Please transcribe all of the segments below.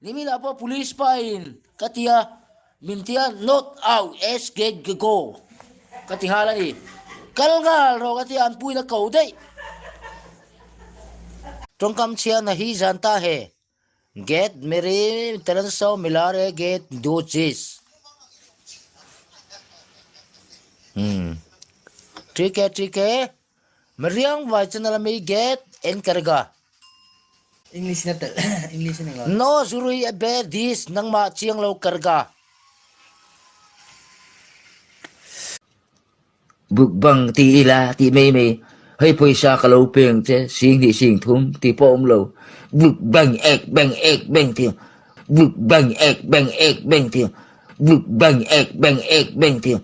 Nimi na po police pain. Katia mintia not out es get go. Katihala ni. Kalgal ro katia an pui na kau dei. Tongkam chia na hi janta hai. Get mere taranso milare get do cheese. ठीक है मरियम वाचन में get en karga English na English na no zurui be this nang ma chiang lo karga buk bang ti ila ti me hơi poisa ka lo peng che sing di sing thum ti pom lo buk bang ek bang ti buk bang ek bang ti buk bang ek bang ti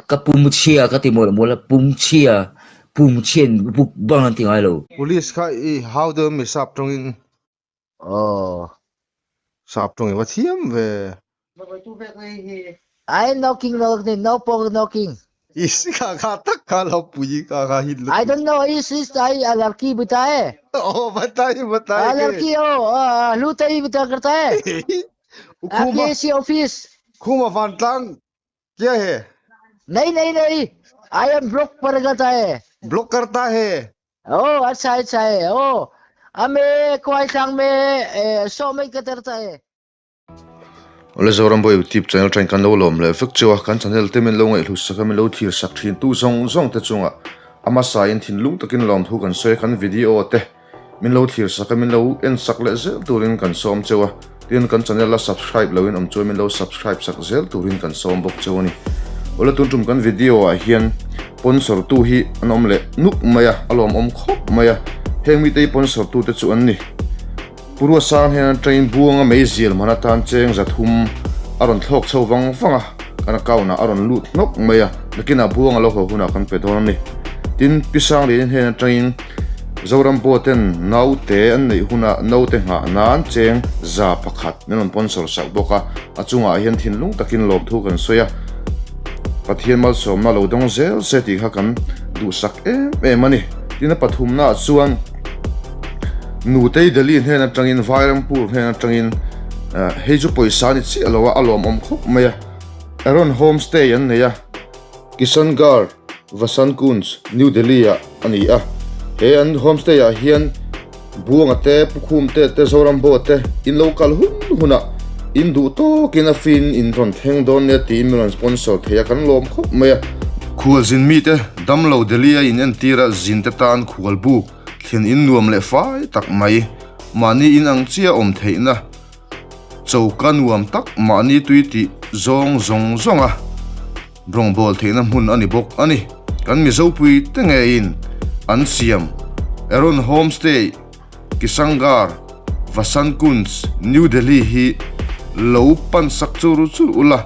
ka pum chia ka ti mo la pum chia pum chen buk bang ti ai lo police ka I how the me sap tong sap tong wa thiam ve I knocking no pong knocking is ka tak ka lo pui ka hit I don't know is I alarki बताए oh बताइए alarki लूटाई बता करता है आपके office kuma van tang क्या है नहीं I am block पर करता है ब्लॉक करता है ओ अच्छा है ओ हमें कोई संग में 100 में करता है ole zoram boy tip channel train kan lo lom le fik chawa kan channel te men lo ngai lu sa kan lo thir sak thin tu zong te chunga ama sa in thin lung takin lom thu kan soi kan video te min lo thir sak min lo en sak le zel turin kan som chawa tin kan channel la subscribe lo in om choi min lo subscribe sak zel turin kan som bok chawani ole tun tum kan video a hian sponsor tu hi anom le nuk maya alom om khop maya hengmi te sponsor tu te chu an ni purwa sang hen train buanga meizil manatan cheng zathum aron thlok chowang fanga kana kauna aron lut nok maya nakina buanga lo huna kan pedon ni tin pisang rin hen train zoram poten naute an nei huna naute nga nan cheng za pakhat menon sponsor sak boka achunga hian thin lung takin lob thu kan soya pathian mal som na lo dong zel seti kha kan du sak mani tin pathum na chuan nu te dali hena tangin vairam pur hena tangin heju poisa ni chi alowa alom om khop maya aron homestay an neya Kishangarh Vasant Kunj New Delhi ani a he an homestay a hian buanga te pukhum te zoram bo te in local huna in du to kina fin in ron theng don ne ti milan sponsor theya kan lom khop maya khul zin mi te damlo Delhi in an tira zin te tan khul bu thlen in nuam le fai tak mai mani in ang chia om theina chauka nuam tak mani tuiti zonga brong bol theina mun ani bok ani kan mi zopui tenge in an siam Aron homestay Kishangarh Vasant Kunj New Delhi hi lo pan sak churu chu ula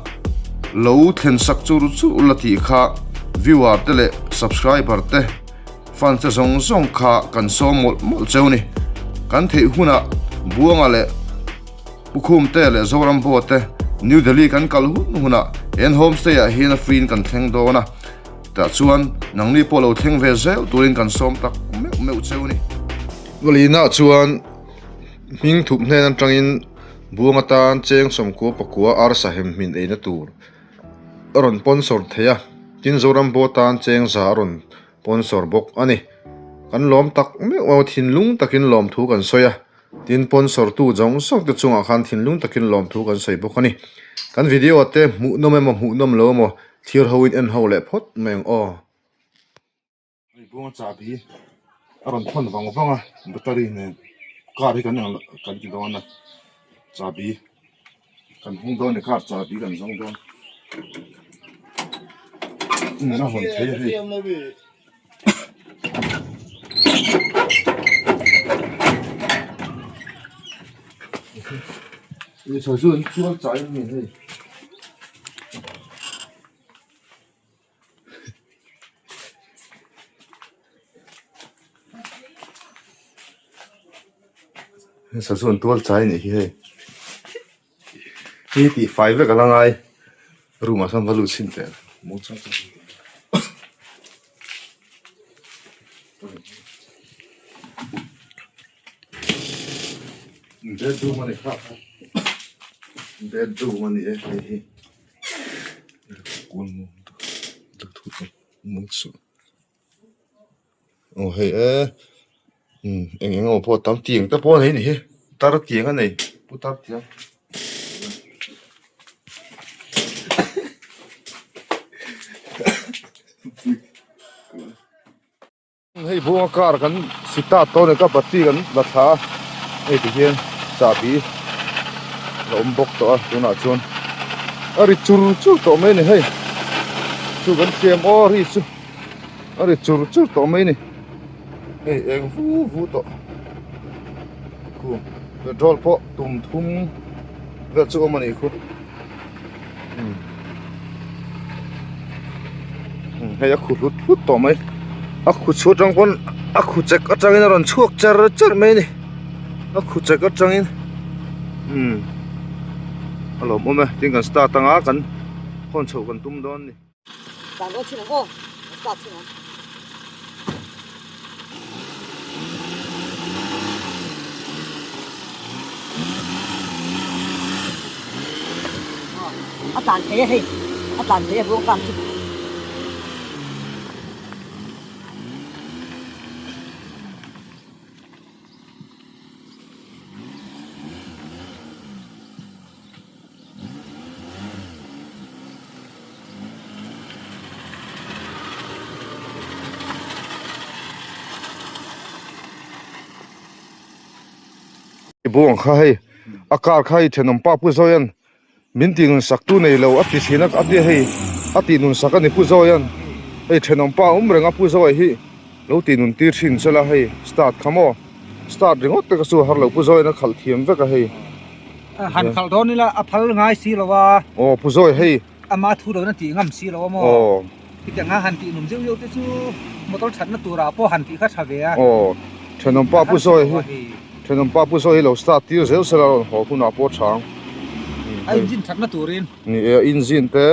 lo thlen sak churu chu ula ti kha viewer te le subscriber te fan te zong kha kan som mol chewni kan thei huna buanga le pukhum te le zoram bo te New Delhi kan kal huna en homestay a hina free kan theng dona ta chuan nangni polo theng ve zel turin kan som tak meu chewni walina chuan ming thup hnen an tangin buanga tan cheng somko pakua ar sahem min eina tur aron sponsor theya tin zoram bo tan cheng za aron sponsor bok ani kan lom tak me o thin lung takin lom thu kan soya tin sponsor tu jong sok te chunga khan thin lung takin lom thu kan soi bok ani kan video ate mu nom lo mo thir hoin en ho le phot meng o ai buanga cha bi aron thon wanga battery ne kar hi kan ki dona cha bi kan hung don ne kar cha bi kan jong don na hon the你手术人做杂用免费。手术人多杂你嘿，你第5个啷个？rumah上baru cinta, mau cakap. Jadi tu mana kah? bedroom ni hey kun tu tu mun su hey eng po tam tieng ta po nei ni he tar tieng an nei pu tar tieng hey bunga kar kan sita to ne ka pati kan la tha hey ti hian sa bi la bok to tu na chon ari chur to mai ni hey chu kan siam o ri chu ari chur to mai ni hey eng vu to ku petrol po tum thum ve chu mani khu hey a khu lut to mai a khu chu tang kon a khu chek a tangin ron chuak char mai ni a khu chek a tangin alo mo me ting kan start tanga kan hon chho kan tum don ni Bạn có chuyện không? Start chuyện không? Tàn thế hay? Tàn thế vô cảm chứ? buông khai akar khai thenom pa pu zoyan min ti nun sak tu nei lo ati thinak ati hei ati nun sak ani pu zoyan hei thenom pa renga pu zoi hi lo ti nun tir thin chala hei start khamo start ringot te ka su har lo pu zoina khal thiam veka hei han khal don ni la a phal ngai si lo wa o pu zoi hei ama thu do na ti ngam si lo mo o ti ta nga han ti num jeu yo te chu motor chat na tura po han ti kha thawe a o thenom pa pu zoi hi thenom pa pu zoi lo start tir zel sala ho kuna po chang ai jin chat na turin ni engine te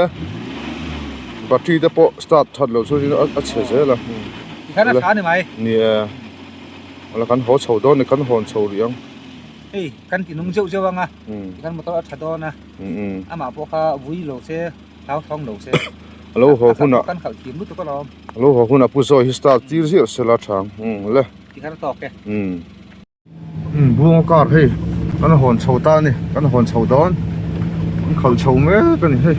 battery te po start that lo so a che zela ti kha na tha ni mai ni ala kan ho chho don ni kan hon chho riang ei kan ti num jeu jeu anga kan motor a thado na ama po kha vui lo se thau thong lo se alo ho kuna kan khal tim lu to ko lom alo ho kuna pu zoi hi start tir zel sala chang le ti kha na tok ke buông car hei kan hon chho ta ni kan hon chho don kan khal chho me kan hei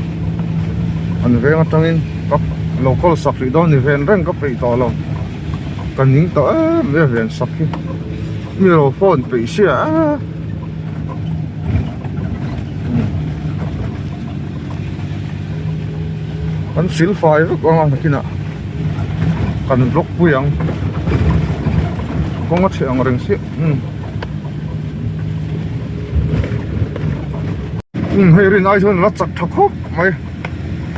an venga tangin kap local sakri don ni ven reng ka pei to lo kan ning to ve ven sakhi mi ro phone pei sia kan sil fai ko ma kina kan block puyang ko ngot ang reng si hei rin ai thon la chak thakop mai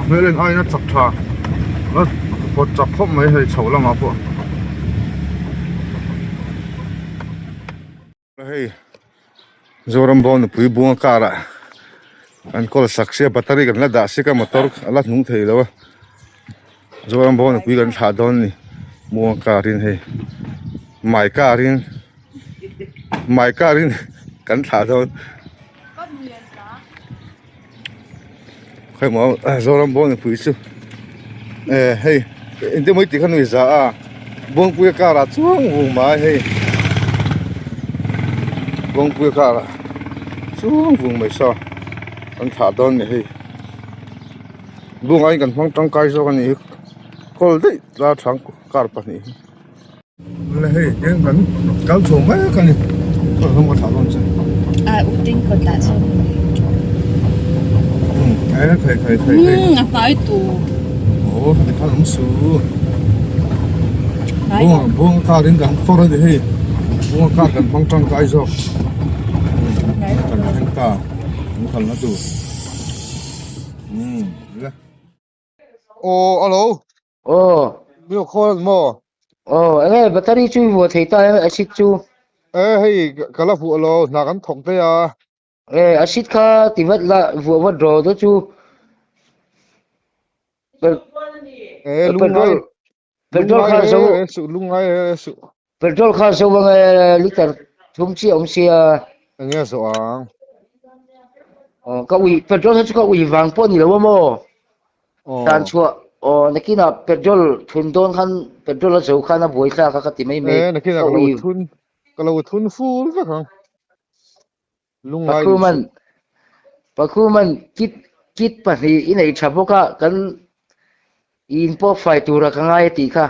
melen ai na chak tha na pot chak khop mai hei chhola ma po hei zoram bon pui bunga kara an kol sakse battery kan la da se ka motor ala nung thei lo zoram bon pui kan tha don ni bunga karin hei mai karin kan tha don khai mo zoram bon pui chu hei inte moi ti khan wi za a bong pui kara chuang wu ma hei bong pui kara chuang wu mai sa an tha don ni hei bung ai kan phang tang kai zo kan ni kol dei la thang kar pa ni le hei yang kan kal chu ma kan ni ko hom ka tha don cha U tính còn tại sao? thầy Nói tù. ồ thầy khá lắm sự Nói buông ca đến gần phô ra đi hei buông ca gần phăng trăng cái rồi cần thêm ca cũng cần là đủ le ô alo biểu khôi mò nghe battery chui vô thấy ta acid chu hei cái là phụ alo là gắn thòng tay à acid kha tivat la vô vô draw đó chu lung ngay petrol kha so sự lung ngay sự petrol kha so bang liter thum chi om sia nghe rõ ก็วิเปโตรก็วิวางป้นนี่แล้วว่าโมตานชัวนักกินเปโตรทุนโดนคันเปโตรแล้วสูคันบ่อยซะก็ติไม่นักกินก็ลงทุนฟูซะครับลุงไว้ปะคูมันคิดปะนี่อีไหนฉะพวกกันอินพอไฟตัวละง่ายติค่ะ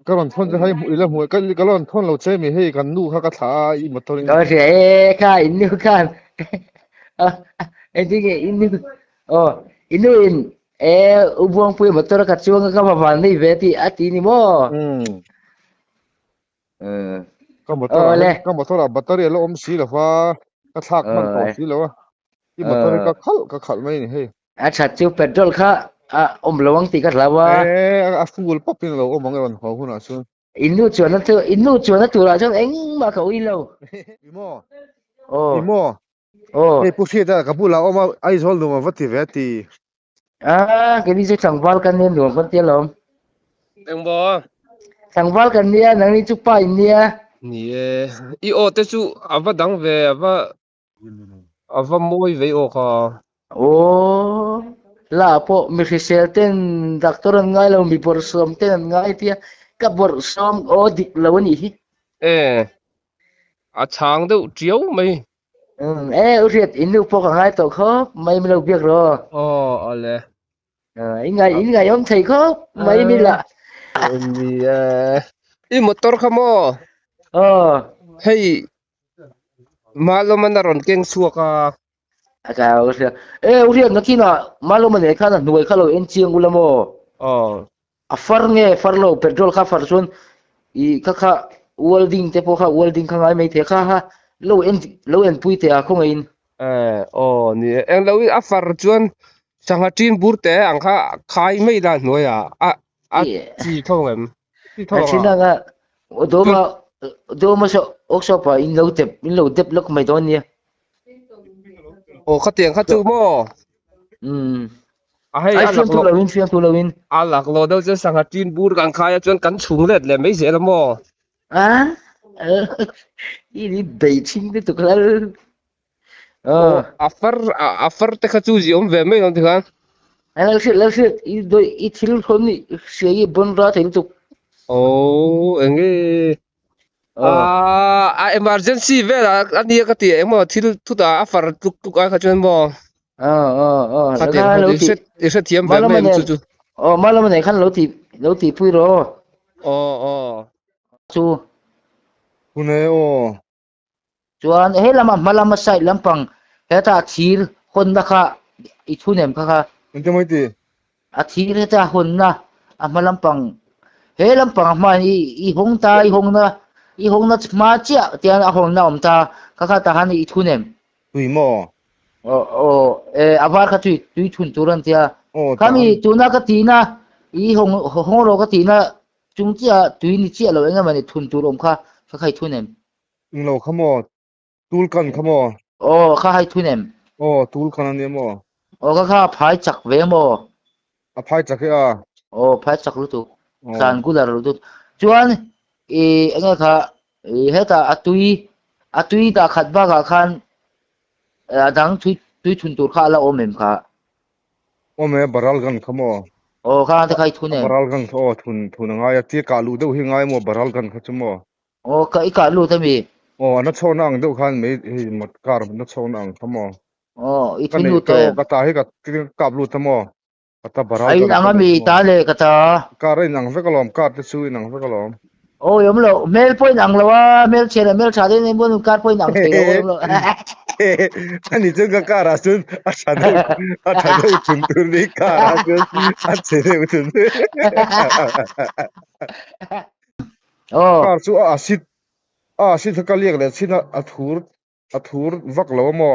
ก็ลอนทนจะให้อีละหัวก็ลอนทนเราใช้มีให้กันนู่เขาก็ถาอีมอเตอร์นี่ก็เสียค่ะอินนี่กันไอ้ที่อินนี่อินนู่นอุบวงปุยมอเตอร์กัดช่วงก็มาฟันนี่เวทีอาทินี่มั้ก็มอเตอร์แบตเตอรี่แล้วสีแล้วฟ้าก็ทักมันต่อสีแล้วอีมอเตอร์ก็ขัดไม่นี่เฮ้ยชัดจิ้วเปโตรค่ะระวังติกัดแล้วว่าฟูลป๊อปปิ้งเรามองกันหัวหุ่นอ่ะซึ่งอินนู่ชวนนั่นตัวละจังเอ็งมาเขาอีแล้วอีโมเฮ้ยผู้เชี่ยวชาญกับผู้เราเอามาไอ้โซลดูมาวัดที่เวทีก็นี่จะสั่งวอลกันเนี่ยหลวงคนเตี้ยหลงเอ็งบ่สั่งวอลกันเนี่ยนังนี่จุป้าอินเนี่ยนี่อีโอเตสุอาว่าดังเวอาว่าโมยเวโอค่ะล่ะพอมีเซลเต้นดักตอร์ง่ายแล้วมีบริษัทเต้นง่ายที่กับบริษัทดิบแล้วนี่ช้างดูเจียวไหมเรียดอินดูพวกง่ายตัวครับไม่เราเบียกรออะไรยังไงยอมใช่ครับไม่มีละนี่อีมอเตอร์ขโมให้มาลมันรอนเก่งสัวก็ก็เรียนนักที่น่ะมาลมันเนี่ยข้าน่ะหน่วยข้าเราเอ็นเชียงกุลโมฟัร์เนี่ยฟัร์โลเปโตรข้าฟัร์ส่วนอีข้าวอลดิ้งแต่พวกข้าวอลดิ้งข้างไงไม่เท่ข้าเราเอ็นปุยเตะคงเองนี่เอ็งเราอัฟฟัร์ส่วนสังหารจีนบูร์เตะอังข้าขายไม่ได้หน่วยจีเท่าไหร่ที่นั่นก็ดูมาอกชอบไปอินเราเด็บแล้วก็ไม่โดนเนี่ยข้าเตียงข้าจูโม่ให้เฟียงตัวเราวินหลักเราเดี๋ยวจะสังหารจีนบูร์กันขายจนกันชุงเล็ดเลยไม่เสียละโม่อีนี่เด็กชิงได้ตุกแล้วอัฟเฟอร์แต่ข้าจูจีไม่ไม่ลองถึงกันแล้วสิอีทิลคนนี้เสียบนรัฐเองตุกเอ็งemergency เวลาอันนี้ก็ตีเอ็งมาทิลทุกอัฟเฟอร์ทุกอะไรข้าจนบ่ข้าเตียงเราติเทียมแบบไม่จู่มาแล้วมันไหนขั้นเราตีพูดรอจูคุณเอ๋จวนละมาใส่ลำปังตาทีรคนนะคะอีทุนเอ็มค่ะมันจะไม่ตีทีรตาคนนะมาลำปังลำปังมาอีหงตาอีหงนะมาเจ้าเตียนหงนะตาค่ะตาหันอีทุนเอ็มตุยโมอาบาร์ค่ะตุยทุนตุรันเตียขามีตุนักตีนะอีหงโลกตีนะจุงเจ้าตุยนี่เจ้าเราเองมันทุนตุรมค่ะทุนเอ็มเราขโมยตูลกันขโมยข้าให้ทุนเอ็มตูลกันนี่โมข้าพายจักเวโมพายจักพายจักรู้ตุการกุลารู้ตุจวนอันนี้ค่ะตาตุยตาขัดบ้าขันดังตุยทุนตุข้าละเมมค่ะบารัลกันขโมยข้าจะให้ทุนเอ็มบารัลกันทุนง่ายที่กาลูเดี๋ยวง่ายโมบารัลกันเขาจะโมก็อีกาลูทำไมนัดโชนังเดี๋ยวขันไม่หมดการนัดโชนังขโมยอีทุนลูเตะก็ตาให้กับลูทโมก็ตาบารัลไอ้นังมีตาเลยก็ตาการนังเฟกลอมการจะซื้อนังเฟกลอมยมโลเมลพอยนังละว่าเมลเชนเมลชาดินบนการพอยนังเสียโลอันนี้จึงก็การสุนอาจารย์ทุนตุลิการสุนอาจารย์ทุนการสุอาสิทธิ์ก็เรียกเลยสินะอัฐุรวักแล้วมั้ง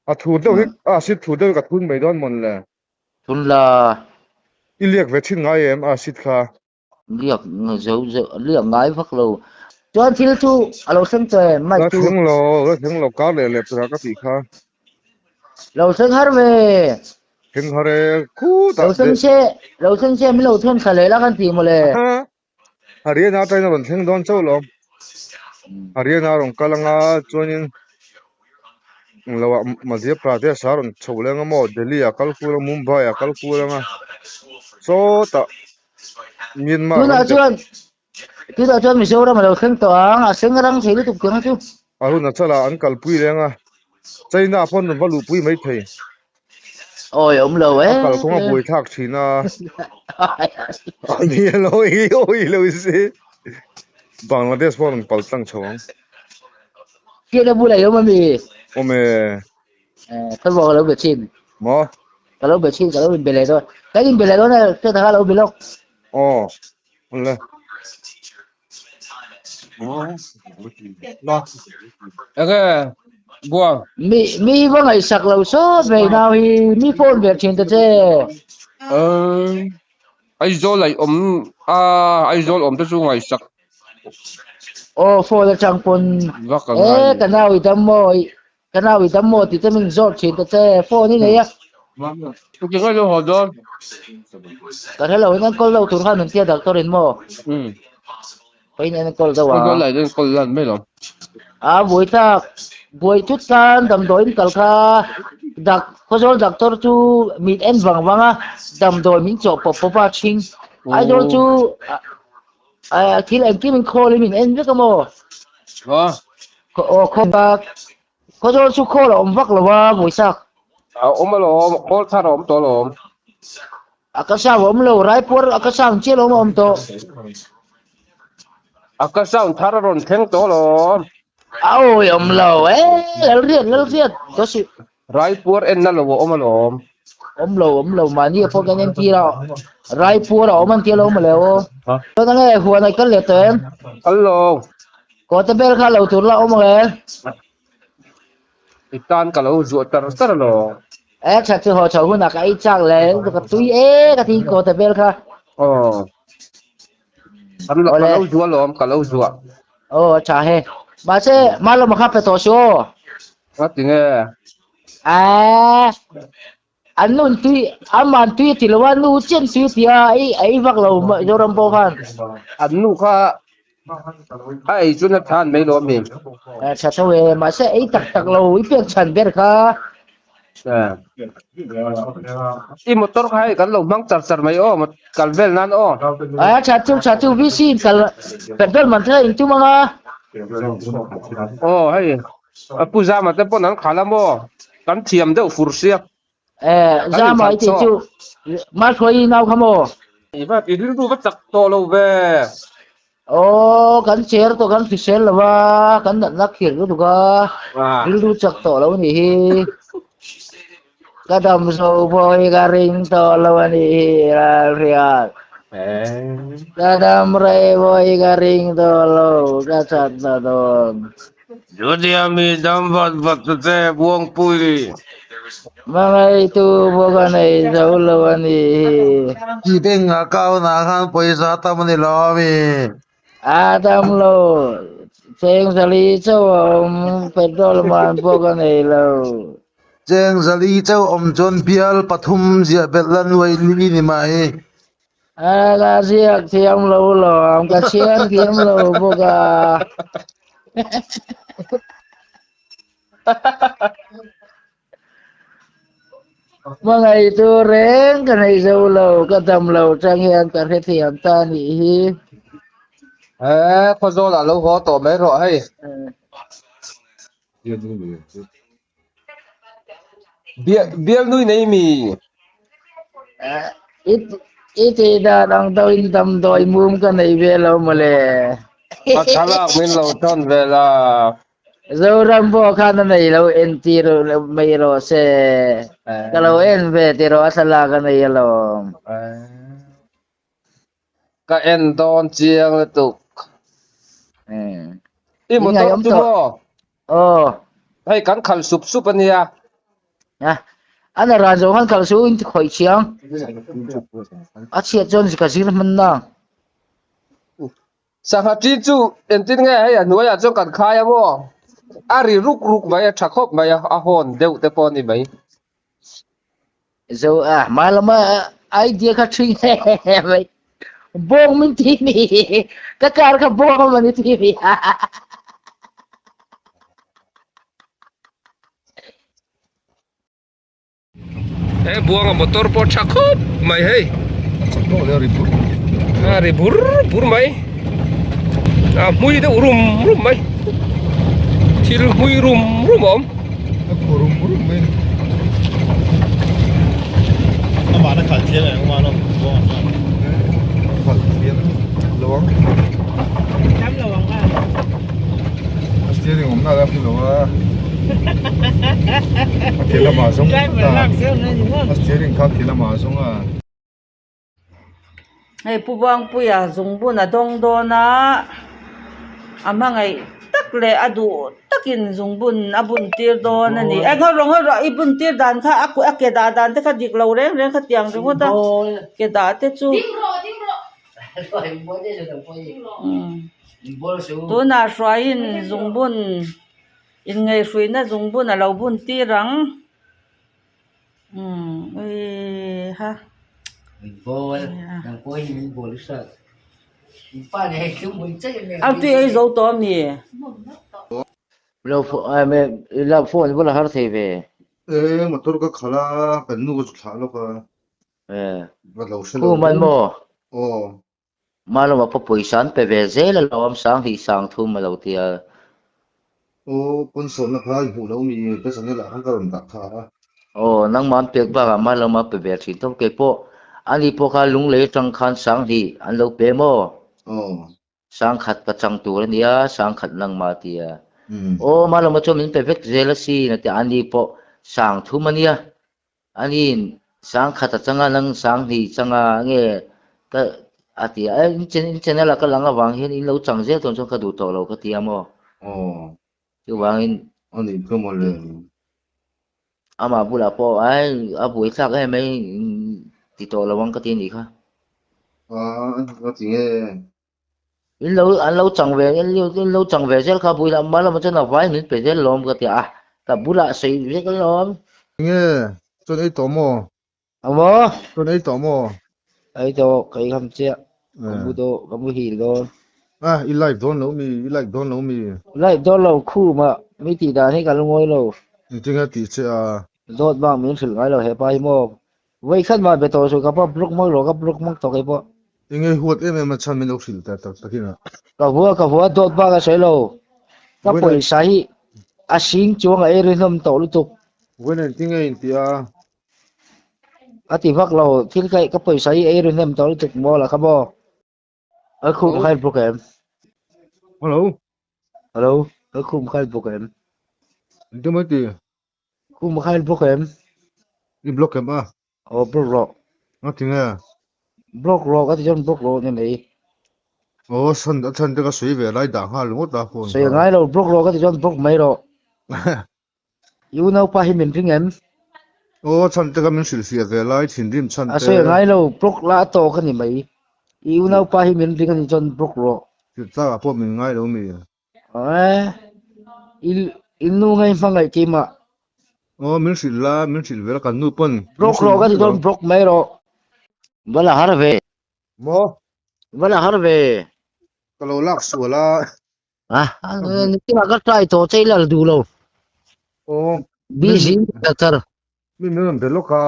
อัฐุรเดี๋ยวสิทธิ์ถูเดี๋ยวกับทุนไม่โดนหมดเลยทุนละอีเรียกเวทินง่ายสิทธิ์ค่ะเรียกง่ายพักเราจวนที่เราเราสนใจไม่ถึงเราการเลยตัวก็ปีค่ะเราสังหารเวถึงหาเรคู่เราสังเชไม่เราทุนทะเลแล้วกันทีมาเลยหาเรียนอะไรนั่นถึงโดนเจ้าหลอมหาเรียนอะไรของกำลังจวน lawa Madhya Pradesh saron chawlenga mo Delhi akal kula Mumbai akal kula so ta Myanmar tu da chuan Mizoram lo kheng to ang aseng rang thei lu tu kyang chu aru na chala an kalpui lenga China phon valu pui mai thei oi lo akal ko ma boi thak thina ani oi lo se Bangladesh phon paltang chawang kia da bu lai yo ma mi ome kan bo lo be chin mo kalau be chin kalau be le do cái in be le do na ke ta lo be lo oh le Aga buang. mi va ngai sak lo so be nào hi mi phone be chin ta che Ai zol lai ai zol ta chu ngai sak o phone la chang pon vak ka ngai. cái nào i tam mo ti ta min zot chin ta che phone ni ne ya Tu ke ngai lo hodon. ka hello nan kol lo tur han tia doctor in mo pai nan kol da Ko wa lai den ko lan me lo. buổi chút tan đầm đồi cẩn kha đặc có số doctor chu mít en vàng vàng á đầm đồi mình chọn bọc ba chinh ai đó chu khi em kia mình khô lên mình en biết không mò khô ta có số chu khô là ông vắt là wa buổi sáng Om lo ko tha rom to lo. cái sao ông lâu rai por cái sao chia lo ông to Aka sound thar ron theng to lo. ôi ông lâu lâu riết có sự Raipur en na lo ông lâu mà như phong cái nhân kia đó rai por ông anh kia lo mà leo tôi đang nghe huan này cái lệ tên Hello. có tay bel khá lâu tur la ông nghe Itan ka lo zu tar lo. chắc chứ họ cháu hơn cái chắc lẽ cái túi cái thì có tay bel khá Kan lo zu lo ka lo zu. chả he mà sẽ mà lo mà khắp phải tổ số Wat dinge. anh nun tuy thì là anh nu chân tuy thì ấy vác lâu mà do làm bao phan Anu kha ai chu na than me lo mi. chắc sao về mà sẽ ấy tắc lâu ấy biết chân biết khá I motor khai kan lo mang char mai kal vel nan chắc chú vi xin cả petrol mình thấy chú mga hay puja ma te pon an khala mo kan thiam de fur sia ra mà thì chú mà thôi nào không mò iba idil du bat to lo ve kan share to kan fisel là wa kan nak khir tu ka du chak to lo ni hi kadam so boy garing to lo ni riat kadam re boy garing to lo kasat na don jodi ami dam bat te buang pui mangai tu boga nei zo lo ni Ki beng akau na khan paisa tam ni lo mi adam lo seng sali chawm petrol man boga nei lo Jeng zali chau om chon pial pathum zia betlan wai li ni mai ga siak thiam lo lom ka sian thiam lo boga mangai tu reng ka nei zo lo ka dam lo chang hian ka the thiam ta ni hi ko zo la lo ho to me ro hay biel nui nei mi it da dang to in dam doi mum ka nei ve lo ma le Pathala min lo ton vela zo ram bo khan nei lo en ti ro mai ro se ka lo en ve ti ro asala ka nei lo ka en don chiang le tu I mo to tu mo hay kan khal sup ania ana ran zo han kal su in khoi chiang a chiat jon ka zir man na Sahati chu entin nge hay anuaya chu kan khaya mo ari ruk mai thakop mai a hon deu te pon ni mai zo malama idea ka thing mai bong min ti ni ka kar ka bong man ti ni buang motor po cakep mai hey No le ribut. hari bur mai mui dah rum mai til mui rum om Kurum men. Ama na khal thian ang ma no bo Fal bien. Lawang. Cắm lawang ha. Steering om na la fi lawa. Kila ma song. Driver lang sel na ni mo. Steering ka kila ma song a. Hey pubang puya zungbu na dong do na amangai takle adu takin zungbun abun tir do na ni ngorong ibun tir dan kha aku ake da dan te kha dik lo reng kha tiang jung ta ke da te chu tu na shwain zungbun in ngai shui na zungbun a lo bun tirang ha Bol, nang koi min bol sa. Pa ne kum mun che ne. Au ti ai zo to mi Lo fo me la phone bola har the ve. Motor ka khala kan nu ko thla lo ka. Ba lo se Ku man mo. Oh. Malo ma po poisan pe ve ze la lom sang hi sang thu ma lo tia. Pun son na kha hu lo mi pe san la han ka ron ta kha. Nang man pek ba ma lo ma pe ve thi to ke po. Ani po ka lung le tang khan sang hi an lo pe mo. Sang khat ka chang tu nia sang khat nang ma tia. Ma lo ma cho min pe vek jealousy na ti ani po sang thu mania. Ani sang khat ta changa nang sang hi changa nge ka ati chen la ka langa wang hin in lo chang je ton chong ka du to lo ka tia mo. Chu wang in Ani ko mo le. ama bula po ai abu sak ai mai ti to lo wang ka ti ni kha. Ko ti nge. In lo chang ve in lo chang ve sel kha bui la ma la ma chen vai min pe sel lom ka ti ka bula sei ve ka lom. Nge, chon ai to mo. Amo Chon ai to mo. ai to kai kham che. Kamu hi lo. I like don lo mi. Lai do lo khu ma mi ti da ni ka lo ngoi lo. Tinga ti che a. Dot bang min sil ngai lo he pai mo. Wei khan ma be to so ka pa blok mo lo ka blok mo to kai po. Inge huat em chan min lo sil ta takina. Ka huwa dot ba ka sei lo. Ka poi sai a sing chuang ai rin hom to lu tuk. When tinga in ti a. Ati vak lo thil kai ka poi sai ai rin hom to lu tuk mo la ka bo. A khu khai program. Hello. A khu khai program. Demo ti. Khu khai program. I block em a. Block ro. Tinga. Block ro ka ti jon block ro ni nei. San da chan ka sui ve lai da ha lu ta phone. Sei ngai lo block ro ka ti jon block mai ro. You know pa hi min thing em. Chan ka min sil sia ve lai thin rim chan te. Sei ngai lo block la to ka ni mai. You know pa hi min thing ka ti jon block ro. Ti ta po min ngai lo mi. Il nu ngai phang ngai ki ma. Min sil ve kan nu pon. Block ro ka ti jon block mai ro. Bala har ve. Mo. Bala har ve. Ka lo lak su la. Ni ki ma ka try to chei la du lo. Busy doctor. Mi men de lo ka.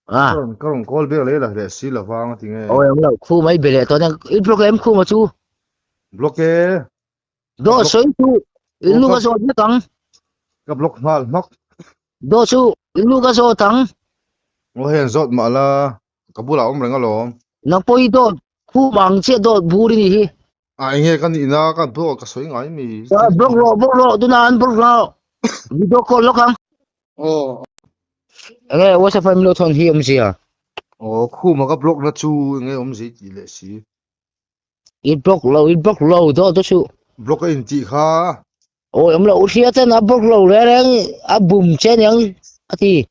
Ka rong call be le la re si la wang ti nge. Em lo khu mai be le to nang il program khu ma chu. Block e. Do soi chu. Il nu ka so tang. Ka block mal mak. Do chu il nu ka so tang. Hen zot ma la. Ka bula reng alo. Nang poi do khu mang che do buri ni hi. Nge kan ina kan bo ka soi ngai mi. Block ro du na an block ro. Video call lo kang. Nge wa sa family thon hi sia. Khu ma ka block na chu nge ji ti le si. Il block lo do chu. Block in ti kha. Em lo usia ten a block lo le reng a bum chen yang ati.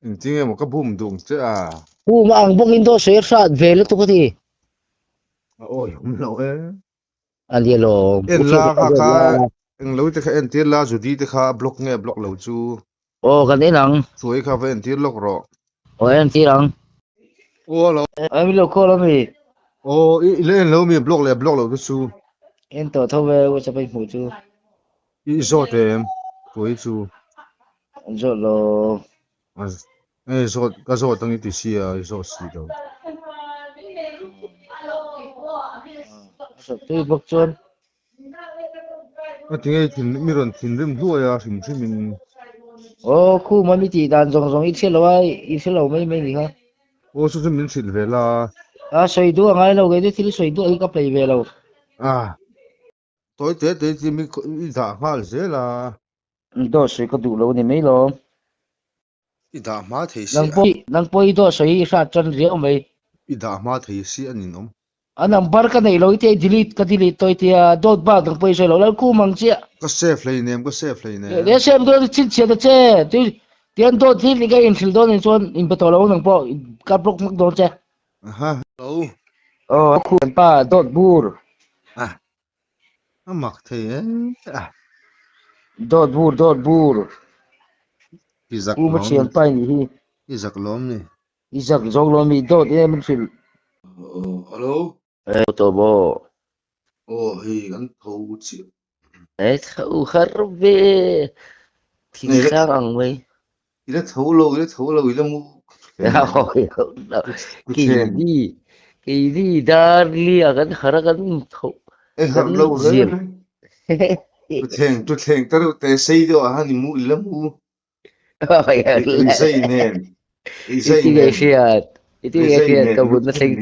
In ti nge mo ka bum dung che a. Khu ma ang bok in do se sa ve le tu ka ti. Lo e. An ye lo. En la ka en lo te kha en ti la ju di te kha block nge block lo chu. Kan ni nang. Soi kha ve en ti lok ro. En ti nang. Lo. Em lo ko lo mi. Le lo mi block lo chu. En to tho ve wa sa pai mu chu. I zo tem. Soi chu. Zo lo. so ka so tang ti sia so si do tu bok chon ma tingai tin mi ron tin rim hu ya sim min ô khu mà mi ti dan zong zong ít xe lâu mấy mấy gì ha o su min sil ve la à soi đua ngay lâu cái đấy thì soi đua ấy có play về lâu toi te ti mi da mal se la đó soi có đủ lâu thì mấy lâu i da ma thei si năng bôi đó soi sát chân riêng mấy i da ma thei si ani nom anh number cái này lâu thì delete tôi thì dot ba năng bôi soi lâu là khu mang chia ka save lai ne để xem đó chín chia đó chứ tiền dot thì cái in fill đó nên chọn in bắt đầu năng bộ cắt block mất đó chứ khu ba dot bur mak thei dot bur izak khu mà chuyện phải nhỉ izak lom ni izak zong lo mi dot em mình fill hello to bo hi kan thau chi thâu harbe thì sang ang mấy ila thau lo ila mu kỳ đi dar lia kan harakan thâu har lo zir tu theng taru te sei do ha ni mu ila mu sei nen itu siat kamu na sing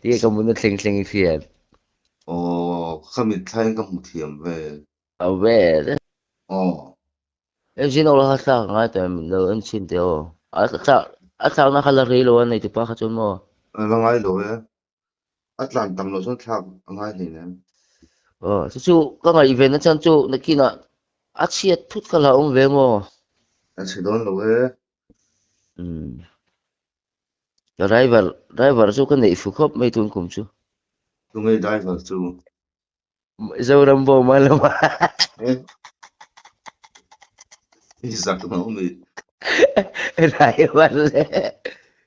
dia kamu na sing siat khamit thain ka mu thiam ve awe em xin Allah sa ngai ta lo en xin teo sa na khala ri lo nei tu pa kha chon mo la ngai lo atlan tam lo son thak ngai ni ne chu ka ngai event na chan chu na kina a chiat thut kala om ve mo a chi don lo driver chu ka nei fu khop mai tun kum chu tu ngai driver chu zo rambo malama izak no mi driver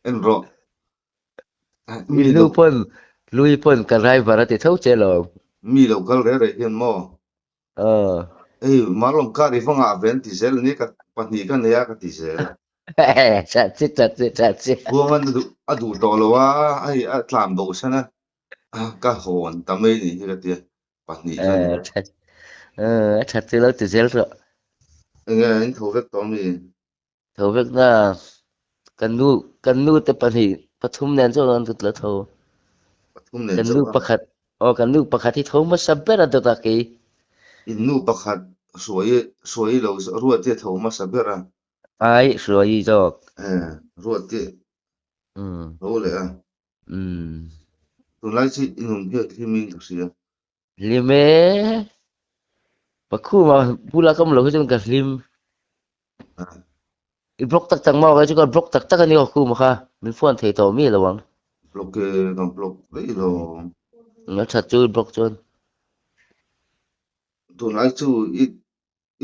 en ro lui pon ka driver ti thau che lo mi lo kal re hian mo malom ka ri fanga ven ti sel ni ka pani ka ne ya ka ti sel chat buangan adu to lo wa ai atlam bo sana ka hon tamai ni ka ti pani ka chat ti lo ti sel ro nga in thau vek to mi thau vek na kan nu te pani pathum nen cho lan tut la thau pathum nen kan nu pakhat thi thau ma sabera do ta ki in nu pakhat suai lo ruat te thau ma sabera ai suai jok ruat te lo le tu lai chi inum phe thiming tu sia lime pakhu ma pula kam lo jong ka slim i block tak tang ma ga chu ka block tak ani khu ma kha min phone thei to mi lawang block le lo na chat chu block chon tu lai chu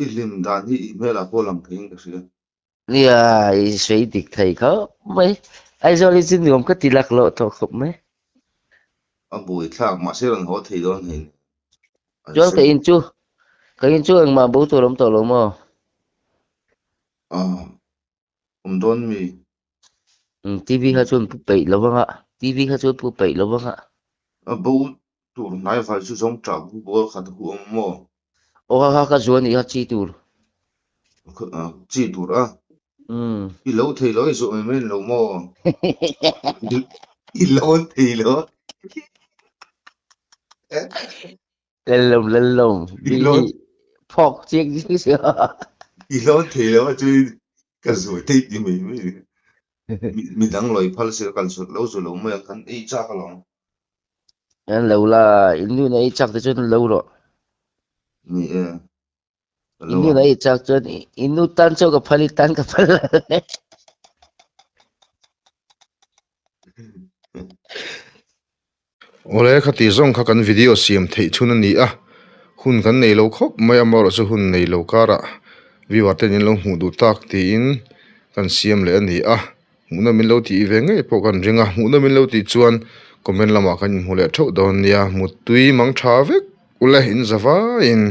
i lim dan hi email a ko lam thing ka sia nia i sei dik thei kha mai ai zo li chin niom ka tilak lo to khop mai a bui thak ma se ran ho thei don hin jo ka in chu ang ma bu to lo mo don mi TV ha chun pu pei lo wanga TV ha chun pu pei lo wanga bu tu nai fa chu song tra bu bo khat hu mo o ha ka zo ni ha chi tur chi tur i lo thei lo so me lo mo i lo thei lo lên lồng đi phọc chiếc chứ sữa i lo thei lo chu ka zo thei ti mi dang loi phal se kan su lo zo lo mo kan i cha ka lo anh lâu là inu này chắc tới chân lâu rồi ni inu này chắc chân inu tan cho cái palitan cái pal ole khati zong kha kan video siam thei chun ani hun kan nei lo khop mai amor so hun nei lo kara viwa ten in lo hu du tak ti in kan siam le ani muna min lo ti ve ngai po kan ringa muna min lo ti chuan comment lama kan hule thau don nia mutui mang tha vek ula hin zawa in